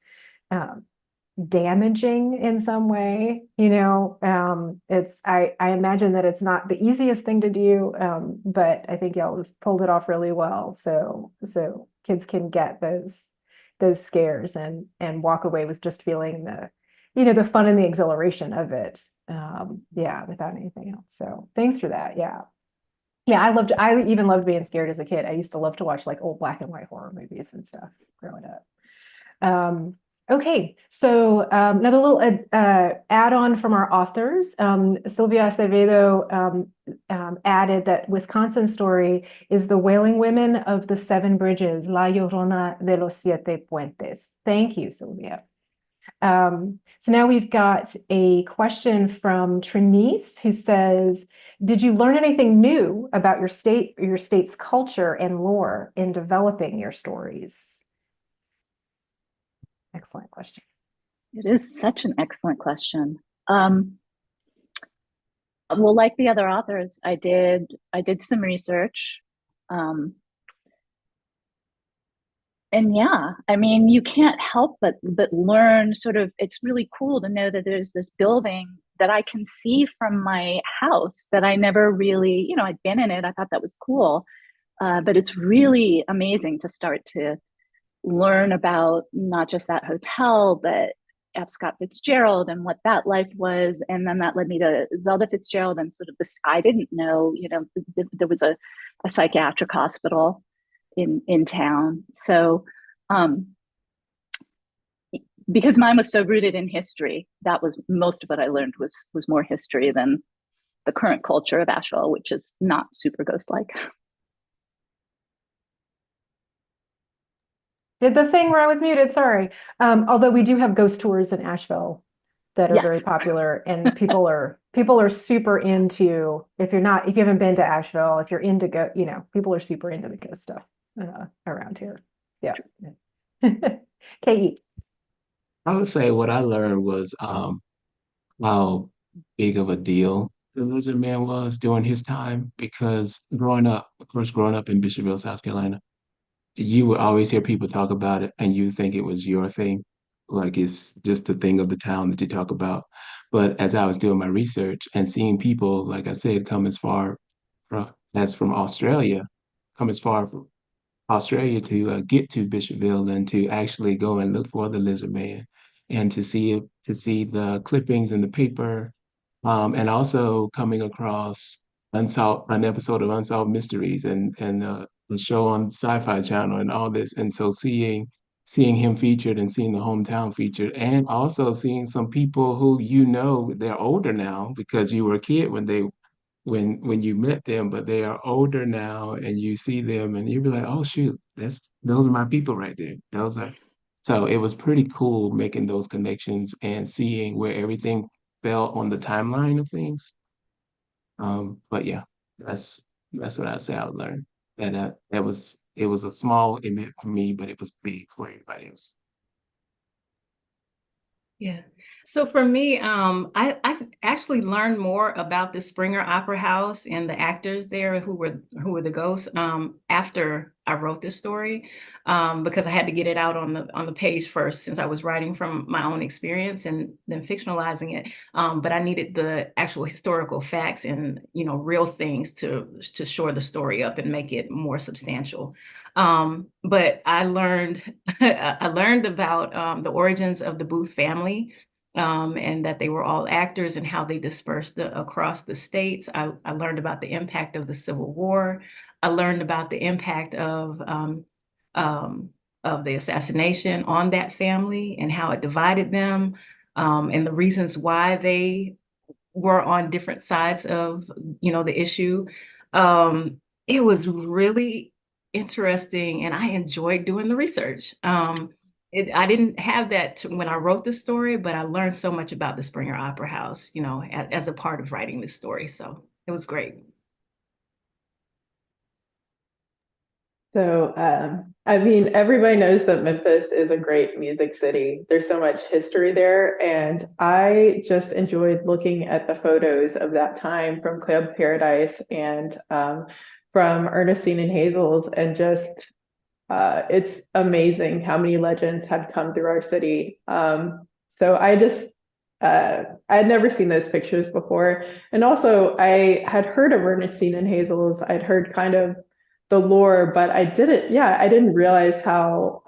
damaging in some way. I imagine that it's not the easiest thing to do, but I think y'all have pulled it off really well. So kids can get those scares and walk away with just feeling the fun and the exhilaration of it. Without anything else. So thanks for that. Yeah. I even loved being scared as a kid. I used to love to watch like old black and white horror movies and stuff growing up. Okay, so another little add-on from our authors. Sylvia Acevedo added that Wisconsin story is the Wailing Women of the Seven Bridges, La Llorona de los Siete Puentes. Thank you, Sylvia. So now we've got a question from Trinice, who says, did you learn anything new about your state's culture and lore in developing your stories? Excellent question. It is such an excellent question. Well, like the other authors, I did some research. And yeah, I mean, you can't help but learn sort of, it's really cool to know that there's this building that I can see from my house that I never really, I'd been in it. I thought that was cool. But it's really amazing to start to learn about not just that hotel, but F. Scott Fitzgerald and what that life was. And then that led me to Zelda Fitzgerald and sort of this, I didn't know, there was a psychiatric hospital in town. So because mine was so rooted in history, that was most of what I learned was more history than the current culture of Asheville, which is not super ghost-like. Did the thing where I was muted, sorry. Although we do have ghost tours in Asheville that are very popular, and people are super into, if you haven't been to Asheville, if you're into people are super into the ghost stuff around here. Yeah. K.E. I would say what I learned was how big of a deal the Lizard Man was during his time, because growing up in Bishopville, South Carolina, you would always hear people talk about it and you think it was your thing. Like it's just a thing of the town that you talk about. But as I was doing my research and seeing people, like I said, come as far from Australia, come as far from Australia to get to Bishopville and to actually go and look for the Lizard Man and to see the clippings in the paper, and also coming across an episode of Unsolved Mysteries and the show on Sci-Fi Channel and all this, and so seeing him featured and seeing the hometown featured, and also seeing some people who they're older now because you were a kid when you met them, but they are older now, and you see them and you be like, oh shoot, those are my people right there. So it was pretty cool making those connections and seeing where everything fell on the timeline of things. But yeah, that's what I say I learned. That it was a small event for me, but it was big for everybody else. Yeah. So for me, I actually learned more about the Springer Opera House and the actors there who were the ghosts after I wrote this story, because I had to get it out on the page first, since I was writing from my own experience and then fictionalizing it. But I needed the actual historical facts and real things to shore the story up and make it more substantial. But I learned about the origins of the Booth family, and that they were all actors and how they dispersed across the states. I learned about the impact of the Civil War. I learned about the impact of of the assassination on that family and how it divided them, and the reasons why they were on different sides of, the issue. It was really interesting, and I enjoyed doing the research. I didn't have that when I wrote the story, but I learned so much about the Springer Opera House, as a part of writing this story. So it was great. So, I mean, everybody knows that Memphis is a great music city. There's so much history there. And I just enjoyed looking at the photos of that time from Club Paradise and from Ernestine and Hazel's. And just, it's amazing how many legends had come through our city. So I had never seen those pictures before. And also, I had heard of Ernestine and Hazel's. I'd heard kind of the lore, but I didn't realize how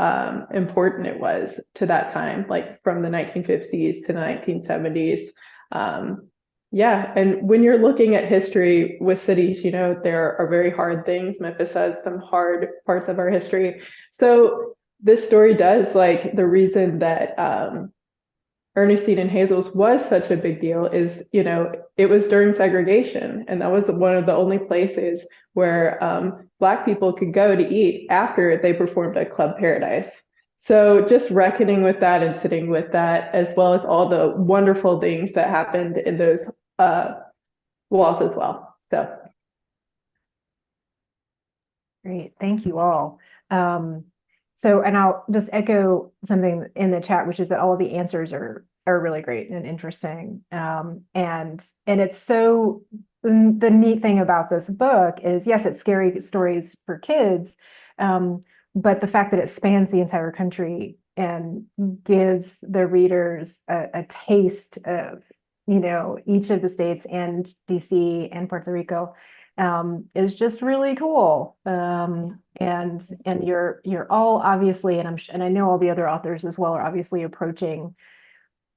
important it was to that time, like from the 1950s to the 1970s. And when you're looking at history with cities, there are very hard things. Memphis has some hard parts of our history. So this story does, like, the reason that Ernestine and Hazel's was such a big deal is, it was during segregation, and that was one of the only places where Black people could go to eat after they performed at Club Paradise. So just reckoning with that and sitting with that, as well as all the wonderful things that happened in those walls as well. So Great, thank you all. And I'll just echo something in the chat, which is that all of the answers are really great and interesting. And it's so, the neat thing about this book is, yes, it's scary stories for kids, but the fact that it spans the entire country and gives the readers a taste of, each of the states and DC and Puerto Rico is just really cool. And you're all obviously, and I know all the other authors as well are obviously approaching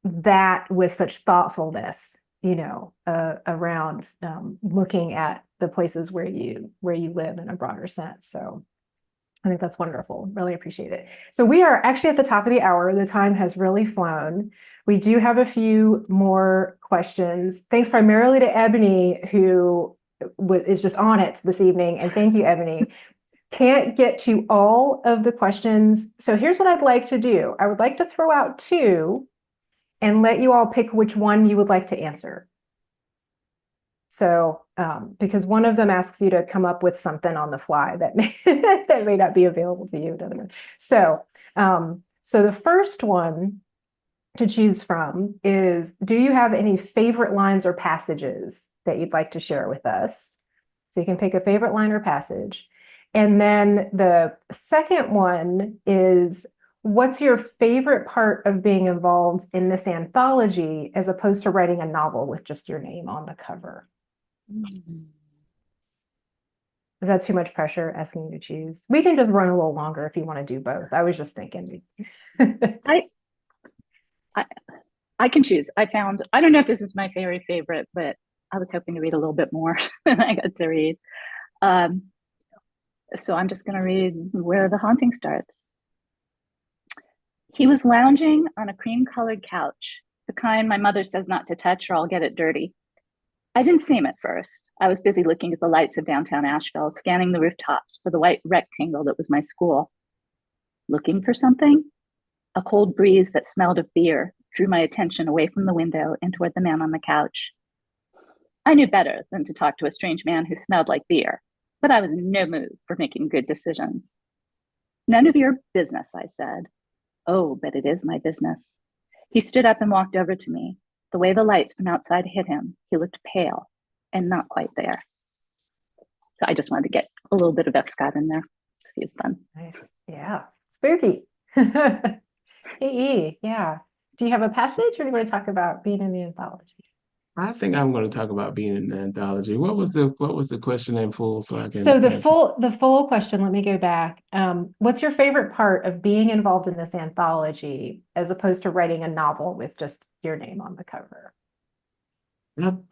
that with such thoughtfulness, around looking at the places where you live in a broader sense. So I think that's wonderful. Really appreciate it. So we are actually at the top of the hour. The time has really flown. We do have a few more questions. Thanks primarily to Ebony, who is just on it this evening. And thank you, Ebony. Can't get to all of the questions. So here's what I'd like to do. I would like to throw out two and let you all pick which one you would like to answer. So, because one of them asks you to come up with something on the fly that may, that may not be available to you. So, so the first one to choose from is, do you have any favorite lines or passages that you'd like to share with us? So you can pick a favorite line or passage. And then the second one is, what's your favorite part of being involved in this anthology as opposed to writing a novel with just your name on the cover? Is that too much pressure asking you to choose? We can just run a little longer if you want to do both. I was just thinking. I can choose. I don't know if this is my very favorite, but I was hoping to read a little bit more than I got to read. So I'm just going to read where the haunting starts. He was lounging on a cream-colored couch, the kind my mother says not to touch or I'll get it dirty. I didn't see him at first. I was busy looking at the lights of downtown Asheville, scanning the rooftops for the white rectangle that was my school. Looking for something? A cold breeze that smelled of beer drew my attention away from the window and toward the man on the couch. I knew better than to talk to a strange man who smelled like beer, but I was in no mood for making good decisions. None of your business, I said. Oh, but it is my business. He stood up and walked over to me. The way the lights from outside hit him, he looked pale and not quite there. So I just wanted to get a little bit of F. Scott in there. He was fun. Nice. Yeah. Spooky. Yeah. Do you have a passage, or do you want to talk about being in the anthology? I think I'm going to talk about being in the anthology. What was the question in full, so I can So the answer? full question, let me go back. What's your favorite part of being involved in this anthology as opposed to writing a novel with just your name on the cover?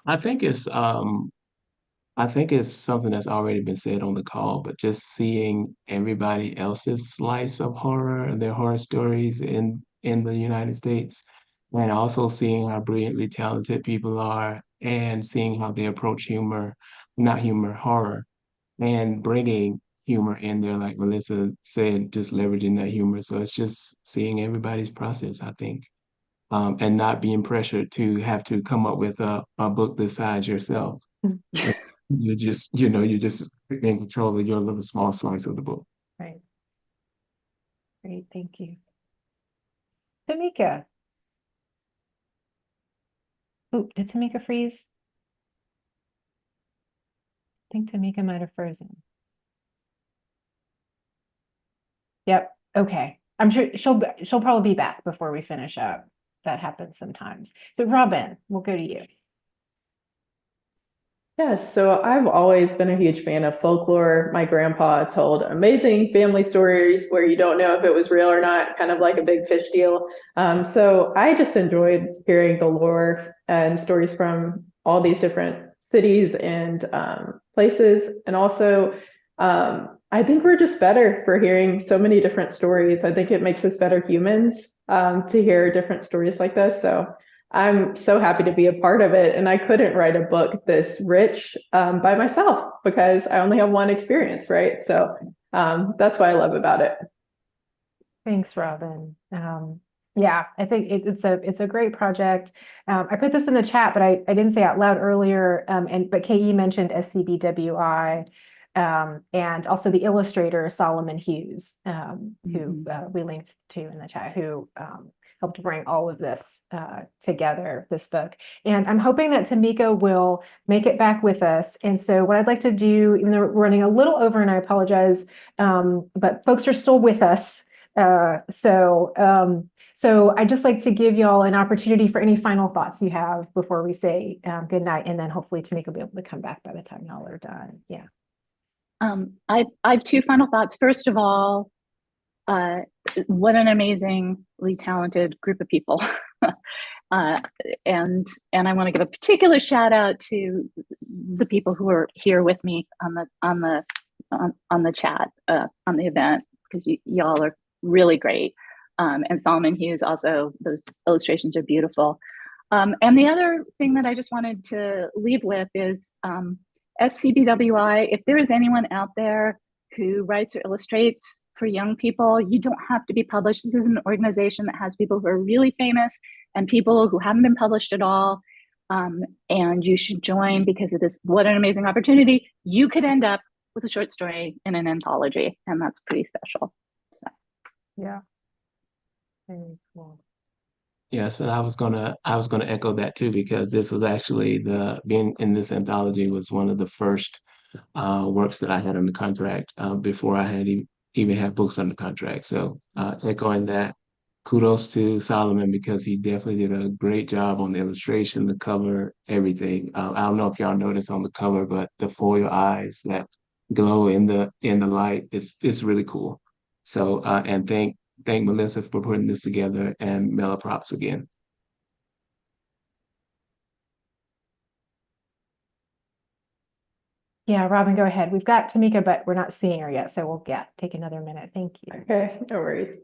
I think it's I think it's something that's already been said on the call, but just seeing everybody else's slice of horror and their horror stories in the United States, and also seeing how brilliantly talented people are, and seeing how they approach humor, not humor, horror, and bringing humor in there, like Melissa said, just leveraging that humor. So it's just seeing everybody's process, I think, and not being pressured to have to come up with a book this size yourself. You just, you're just in control of your little small slice of the book. Right. Great, thank you. TeMika. Oh, did TeMika freeze? I think TeMika might have frozen. Yep, okay. I'm sure she'll probably be back before we finish up. That happens sometimes. So Robyn, we'll go to you. Yes, so I've always been a huge fan of folklore. My grandpa told amazing family stories where you don't know if it was real or not, kind of like a big fish deal. So I just enjoyed hearing the lore and stories from all these different cities and places. And also, I think we're just better for hearing so many different stories. I think it makes us better humans to hear different stories like this. So I'm so happy to be a part of it. And I couldn't write a book this rich by myself because I only have one experience, right? So that's what I love about it. Thanks, Robyn. Yeah, I think it's a great project. I put this in the chat, but I didn't say out loud earlier. But KE mentioned SCBWI, and also the illustrator Solomon Hughes, who we linked to in the chat, who helped bring all of this together, this book. And I'm hoping that TeMika will make it back with us. And so what I'd like to do, even though we're running a little over, and I apologize, but folks are still with us. So I'd just like to give y'all an opportunity for any final thoughts you have before we say good night, and then hopefully TeMika will be able to come back by the time y'all are done. Yeah. I have two final thoughts. First of all, what an amazingly talented group of people. And I want to give a particular shout out to the people who are here with me on the chat, on the event, because y'all are really great. And Solomon Hughes also, those illustrations are beautiful. And the other thing that I just wanted to leave with is SCBWI, if there is anyone out there who writes or illustrates for young people, you don't have to be published. This is an organization that has people who are really famous and people who haven't been published at all. And you should join because it is, what an amazing opportunity. You could end up with a short story in an anthology, and that's pretty special. So. Yeah. Very cool. Yes, and I was gonna echo that too, because this was actually being in this anthology was one of the first works that I had under contract before I had even had books under contract. So echoing that, kudos to Solomon because he definitely did a great job on the illustration, the cover, everything. I don't know if y'all noticed on the cover, but the foil eyes that glow in the light is really cool. So and thank Melissa for putting this together, and Malaprops again. Yeah, Robyn, go ahead. We've got TeMika, but we're not seeing her yet, so we'll take another minute. Thank you. Okay, no worries.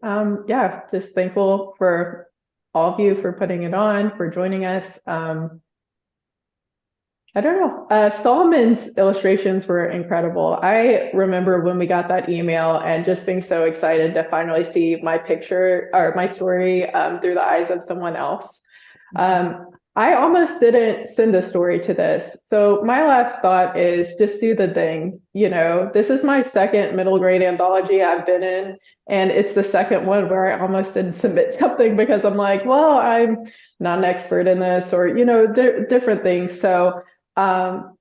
Yeah, just thankful for all of you for putting it on, for joining us. I don't know. Solomon's illustrations were incredible. I remember when we got that email and just being so excited to finally see my picture or my story through the eyes of someone else. I almost didn't send a story to this. So my last thought is just do the thing. You know, this is my second middle grade anthology I've been in, and it's the second one where I almost didn't submit something because I'm like, well, I'm not an expert in this, or, you know, different things. So,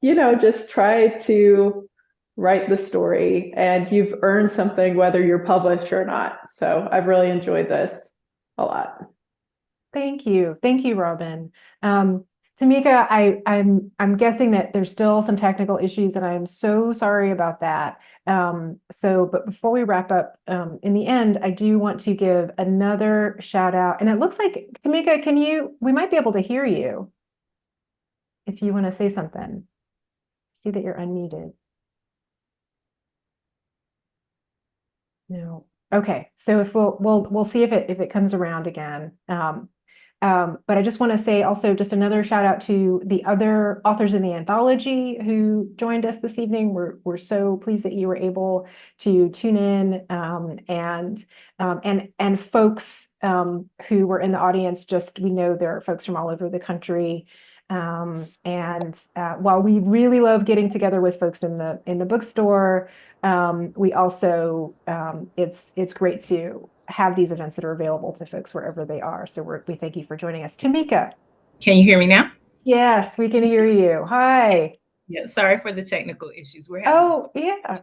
you know, just try to write the story and you've earned something whether you're published or not. So I've really enjoyed this a lot. Thank you. Thank you, Robyn. TeMika, I'm guessing that there's still some technical issues, and I'm so sorry about that. But before we wrap up, in the end, I do want to give another shout out. And it looks like, TeMika, we might be able to hear you if you want to say something. see that you're unmuted. No. Okay, so if we'll see if it comes around again. But I just want to say also just another shout out to the other authors in the anthology who joined us this evening. We're so pleased that you were able to tune in, and folks who were in the audience. Just we know there are folks from all over the country. While we really love getting together with folks in the bookstore, we also it's great to have these events that are available to folks wherever they are. So we thank you for joining us. TeMika. Can you hear me now? Yes, we can hear you. Hi. Yeah, sorry for the technical issues. We're having yeah,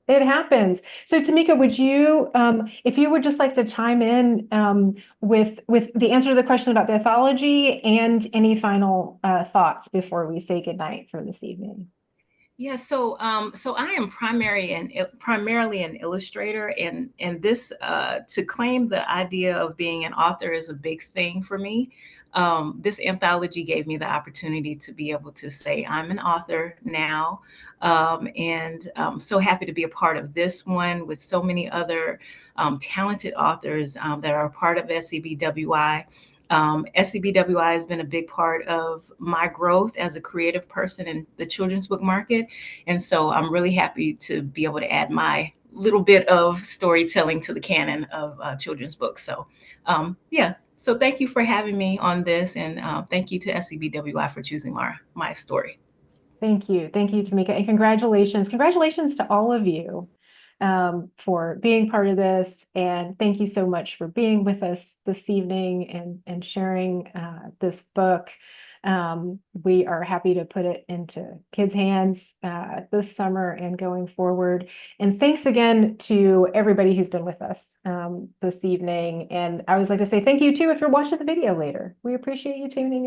it happens. So TeMika, would you, if you would just like to chime in with the answer to the question about the anthology and any final thoughts before we say goodnight for this evening? Yeah, so I am primarily an illustrator, and this to claim the idea of being an author is a big thing for me. This anthology gave me the opportunity to be able to say I'm an author now, and I'm so happy to be a part of this one with so many other talented authors that are a part of SCBWI. SCBWI has been a big part of my growth as a creative person in the children's book market. And so I'm really happy to be able to add my little bit of storytelling to the canon of children's books. So yeah, so thank you for having me on this. And thank you to SCBWI for choosing my story. Thank you. Thank you, TeMika. And congratulations. Congratulations to all of you for being part of this. And thank you so much for being with us this evening and sharing this book. We are happy to put it into kids' hands this summer and going forward. And thanks again to everybody who's been with us this evening. And I always like to say thank you too if you're watching the video later. We appreciate you tuning in.